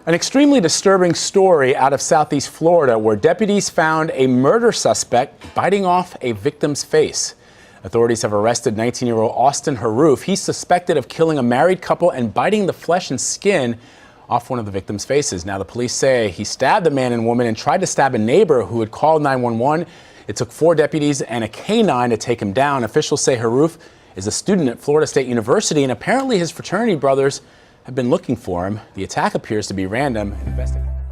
An extremely disturbing story out of Southeast Florida where deputies found a murder suspect biting off a victim's face. Authorities have arrested 19-year-old Austin Haroof. He's suspected of killing a married couple and biting the flesh and skin off one of the victim's faces. Now, the police say he stabbed the man and woman and tried to stab a neighbor who had called 911. It took 4 deputies and a canine to take him down. Officials say Haroof is a student at Florida State University, and apparently his fraternity brothers have been looking for him. The attack appears to be random.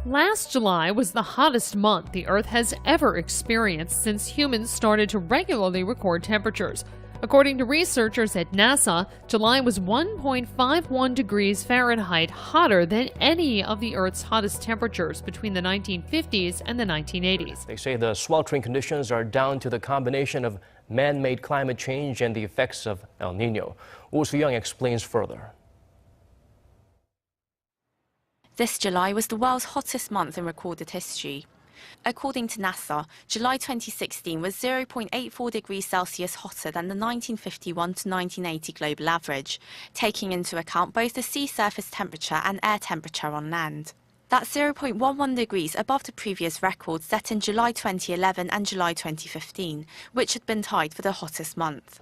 Last July was the hottest month the Earth has ever experienced since humans started to regularly record temperatures. According to researchers at NASA, July was 1.51 degrees Fahrenheit hotter than any of the Earth's hottest temperatures between the 1950s and the 1980s. They say the sweltering conditions are down to the combination of man-made climate change and the effects of El Nino. Woo Soo-young explains further. This July was the world's hottest month in recorded history. According to NASA, July 2016 was 0.84 degrees Celsius hotter than the 1951 to 1980 global average, taking into account both the sea surface temperature and air temperature on land. That's 0.11 degrees above the previous record set in July 2011 and July 2015, which had been tied for the hottest month.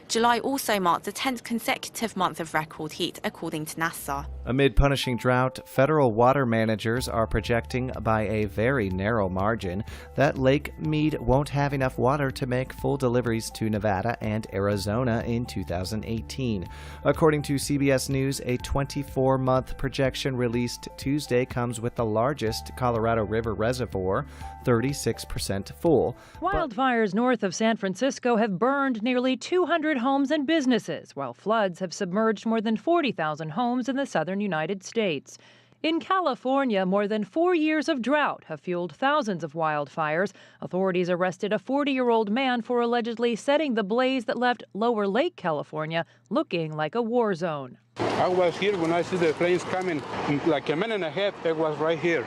July also marked the 10th consecutive month of record heat, according to NASA. Amid punishing drought, federal water managers are projecting by a very narrow margin that Lake Mead won't have enough water to make full deliveries to Nevada and Arizona in 2018. According to CBS News, a 24-month projection released Tuesday comes with the largest Colorado River reservoir, 36% full. Wildfires north of San Francisco have burned nearly 200 homes and businesses, while floods have submerged more than 40,000 homes in the southern United States. In California, more than 4 years of drought have fueled thousands of wildfires. Authorities arrested a 40-year-old man for allegedly setting the blaze that left Lower Lake, California, looking like a war zone. I was here when I see the flames coming. Like a minute and a half, it was right here.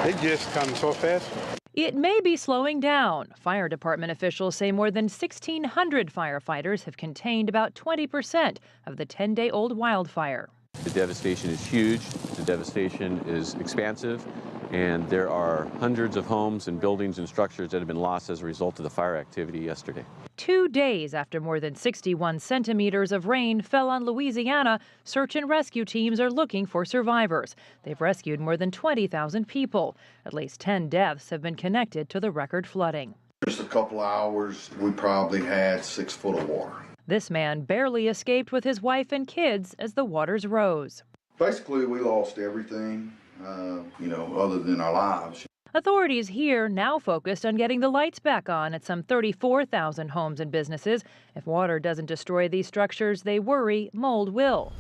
They just come so fast. It may be slowing down. Fire department officials say more than 1,600 firefighters have contained about 20% of the 10-day-old wildfire. The devastation is huge, the devastation is expansive, and there are hundreds of homes and buildings and structures that have been lost as a result of the fire activity yesterday. 2 days after more than 61 centimeters of rain fell on Louisiana, search and rescue teams are looking for survivors. They've rescued more than 20,000 people. At least 10 deaths have been connected to the record flooding. Just a couple hours, we probably had 6 foot of water. This man barely escaped with his wife and kids as the waters rose. Basically, we lost everything, other than our lives. Authorities here now focused on getting the lights back on at some 34,000 homes and businesses. If water doesn't destroy these structures, they worry mold will.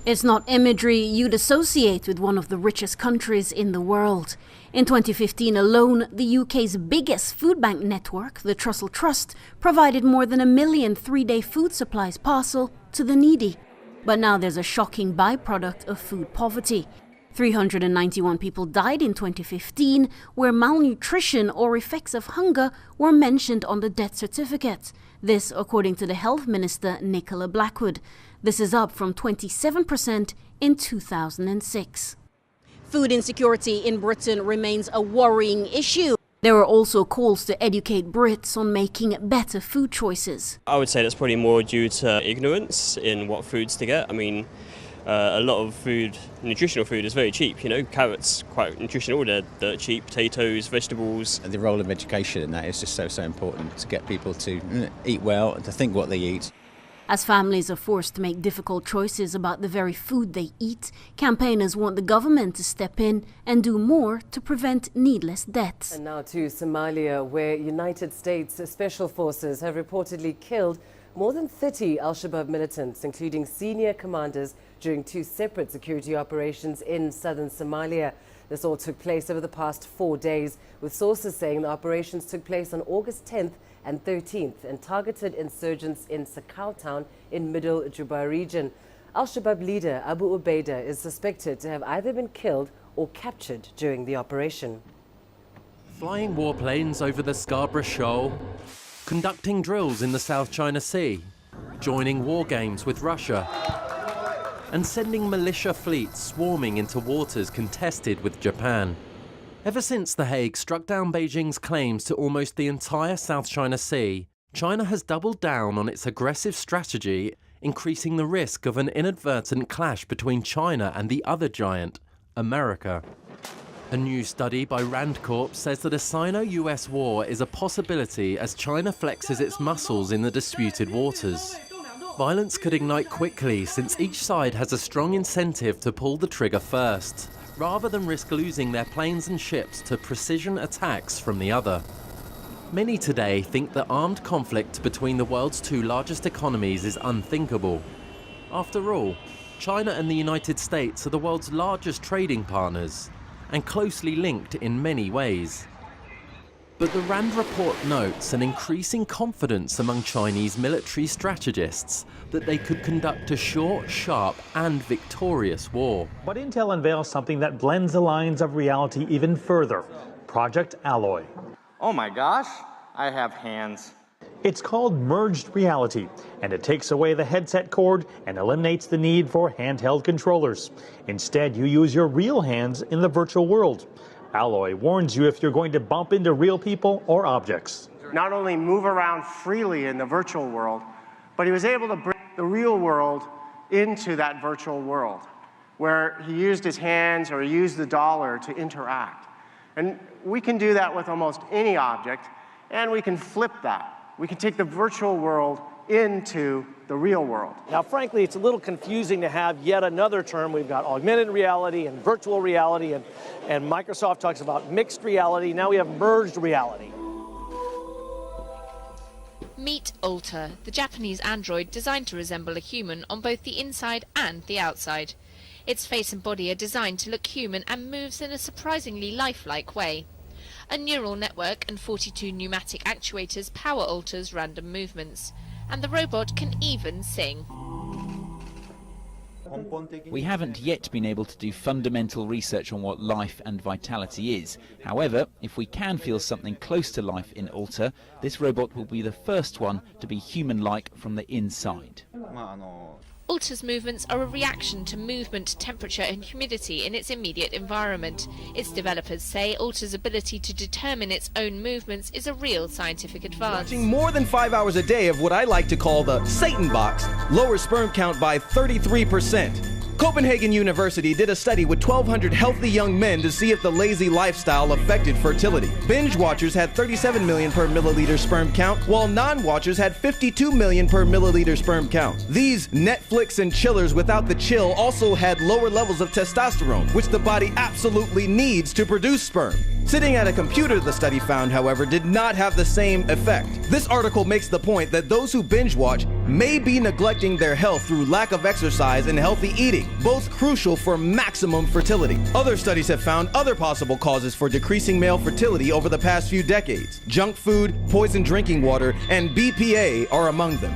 It's not imagery you'd associate with one of the richest countries in the world. In 2015 alone, the UK's biggest food bank network, the Trussell Trust, provided more than 1 million 3-day food supplies parcel to the needy. But now there's a shocking byproduct of food poverty. 391 people died in 2015, where malnutrition or effects of hunger were mentioned on the death certificate. This, according to the Health Minister, Nicola Blackwood. This is up from 27% in 2006. Food insecurity in Britain remains a worrying issue. There are also calls to educate Brits on making better food choices. I would say that's probably more due to ignorance in what foods to get. I mean, a lot of food, nutritional food, is very cheap. Carrots, quite nutritional, they're cheap, potatoes, vegetables. The role of education in that is just so important, to get people to eat well and to think what they eat. As families are forced to make difficult choices about the very food they eat, campaigners want the government to step in and do more to prevent needless deaths. And now to Somalia, where United States Special Forces have reportedly killed more than 30 al-Shabaab militants, including senior commanders, during 2 separate security operations in southern Somalia. This all took place over the past 4 days, with sources saying the operations took place on August 10th and 13th and targeted insurgents in Sakau town in middle Juba region. Al-Shabaab leader Abu Ubaidah is suspected to have either been killed or captured during the operation. Flying warplanes over the Scarborough Shoal, conducting drills in the South China Sea, joining war games with Russia. and sending militia fleets swarming into waters contested with Japan. Ever since The Hague struck down Beijing's claims to almost the entire South China Sea, China has doubled down on its aggressive strategy, increasing the risk of an inadvertent clash between China and the other giant, America. A new study by Rand Corp says that a Sino-US war is a possibility as China flexes its muscles in the disputed waters. Violence could ignite quickly since each side has a strong incentive to pull the trigger first, rather than risk losing their planes and ships to precision attacks from the other. Many today think that armed conflict between the world's two largest economies is unthinkable. After all, China and the United States are the world's largest trading partners, and closely linked in many ways. But the Rand report notes an increasing confidence among Chinese military strategists that they could conduct a short, sharp, and victorious war. But Intel unveils something that blends the lines of reality even further: Project Alloy. Oh my gosh, I have hands. It's called merged reality, and it takes away the headset cord and eliminates the need for handheld controllers. Instead, you use your real hands in the virtual world. Alloy warns you if you're going to bump into real people or objects. Not only move around freely in the virtual world, but he was able to bring the real world into that virtual world, where he used his hands or used the dollar to interact. And we can do that with almost any object, and we can flip that. We can take the virtual world into the real world. Now, frankly, it's a little confusing to have yet another term. We've got augmented reality and virtual reality, and Microsoft talks about mixed reality. Now we have merged reality. Meet Alter, the Japanese android designed to resemble a human on both the inside and the outside. Its face and body are designed to look human and moves in a surprisingly lifelike way. A neural network and 42 pneumatic actuators power Alter's random movements, and the robot can even sing. We haven't yet been able to do fundamental research on what life and vitality is. However, if we can feel something close to life in Alter, this robot will be the first one to be human-like from the inside. Alter's movements are a reaction to movement, temperature and humidity in its immediate environment. Its developers say Alter's ability to determine its own movements is a real scientific advance. Watching more than 5 hours a day of what I like to call the Satan box lowers sperm count by 33%. Copenhagen University did a study with 1,200 healthy young men to see if the lazy lifestyle affected fertility. Binge watchers had 37 million per milliliter sperm count, while non-watchers had 52 million per milliliter sperm count. These Netflix and chillers without the chill also had lower levels of testosterone, which the body absolutely needs to produce sperm. Sitting at a computer, the study found, however, did not have the same effect. This article makes the point that those who binge watch may be neglecting their health through lack of exercise and healthy eating, both crucial for maximum fertility. Other studies have found other possible causes for decreasing male fertility over the past few decades. Junk food, poisoned drinking water, and BPA are among them.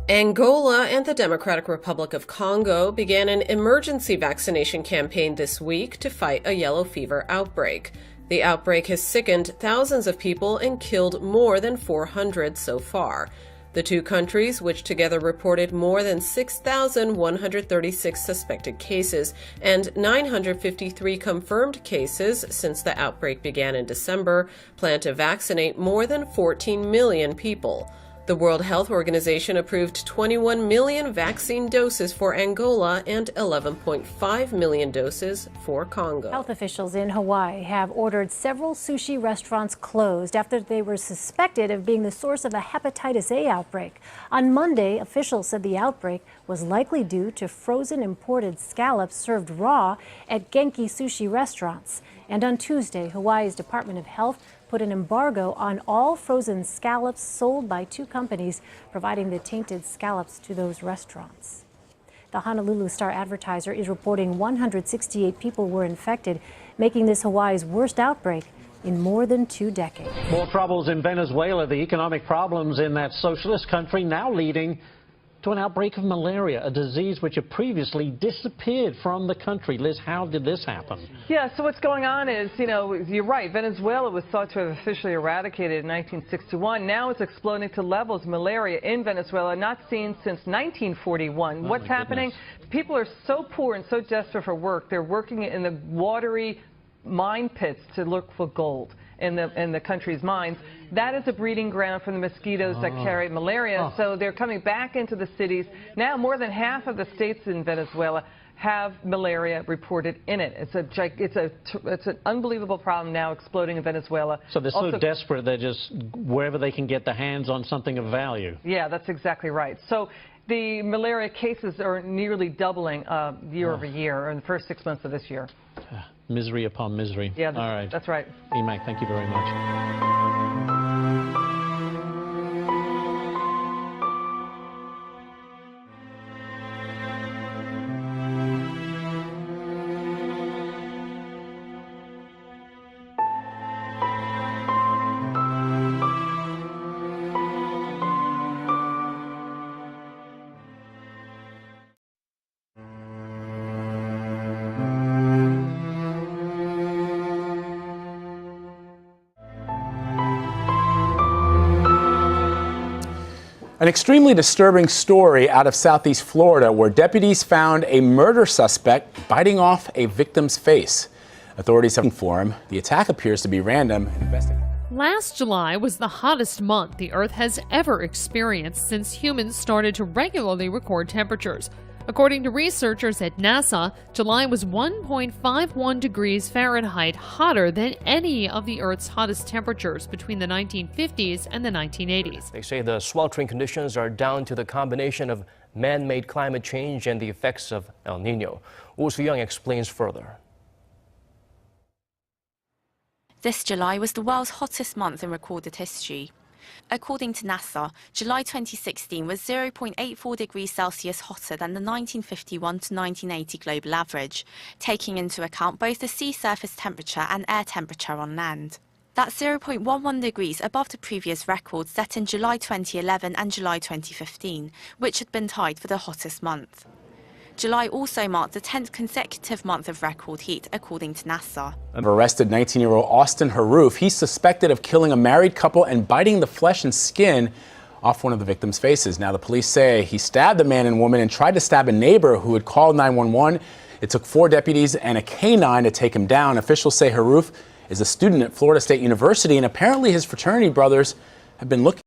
Angola and the Democratic Republic of Congo began an emergency vaccination campaign this week to fight a yellow fever outbreak. The outbreak has sickened thousands of people and killed more than 400 so far. The two countries, which together reported more than 6,136 suspected cases and 953 confirmed cases since the outbreak began in December, plan to vaccinate more than 14 million people. The World Health Organization approved 21 million vaccine doses for Angola and 11.5 million doses for Congo. Health officials in Hawaii have ordered several sushi restaurants closed after they were suspected of being the source of a hepatitis A outbreak. On Monday, officials said the outbreak was likely due to frozen imported scallops served raw at Genki sushi restaurants. And on Tuesday, Hawaii's Department of Health put an embargo on all frozen scallops sold by two companies providing the tainted scallops to those restaurants. The Honolulu Star-Advertiser is reporting 168 people were infected, making this Hawaii's worst outbreak in more than 2 decades. More troubles in Venezuela. The economic problems in that socialist country now leading to an outbreak of malaria, a disease which had previously disappeared from the country. Liz, how did this happen? Yeah, so what's going on is, you're right, Venezuela was thought to have officially eradicated in 1961. Now it's exploding to levels of malaria in Venezuela not seen since 1941. What's happening? People are so poor and so desperate for work. They're working in the watery mine pits to look for gold in the country's mines. That is a breeding ground for the mosquitoes that carry malaria. So they're coming back into the cities. Now more than half of the states in Venezuela have malaria reported in it. It's an unbelievable problem now exploding in Venezuela. So they're so desperate they're just wherever they can get their hands on something of value. Yeah, that's exactly right. So the malaria cases are nearly doubling year over year in the first 6 months of this year. Misery upon misery. Yeah, all right. That's right. EMAC, thank you very much. An extremely disturbing story out of Southeast Florida where deputies found a murder suspect biting off a victim's face. Authorities have informed him. The attack appears to be random and investigated. Last July was the hottest month the Earth has ever experienced since humans started to regularly record temperatures. According to researchers at NASA, July was 1.51 degrees Fahrenheit hotter than any of the Earth's hottest temperatures between the 1950s and the 1980s. They say the sweltering conditions are down to the combination of man-made climate change and the effects of El Nino. Woo Soo-young explains further. This July was the world's hottest month in recorded history. According to NASA, July 2016 was 0.84 degrees Celsius hotter than the 1951 to 1980 global average, taking into account both the sea surface temperature and air temperature on land. That's 0.11 degrees above the previous record set in July 2011 and July 2015, which had been tied for the hottest month. July also marked the 10th consecutive month of record heat, according to NASA. Arrested 19-year-old Austin Haroof. He's suspected of killing a married couple and biting the flesh and skin off one of the victims' faces. Now, the police say he stabbed the man and woman and tried to stab a neighbor who had called 911. It took 4 deputies and a canine to take him down. Officials say Haroof is a student at Florida State University, and apparently his fraternity brothers have been looking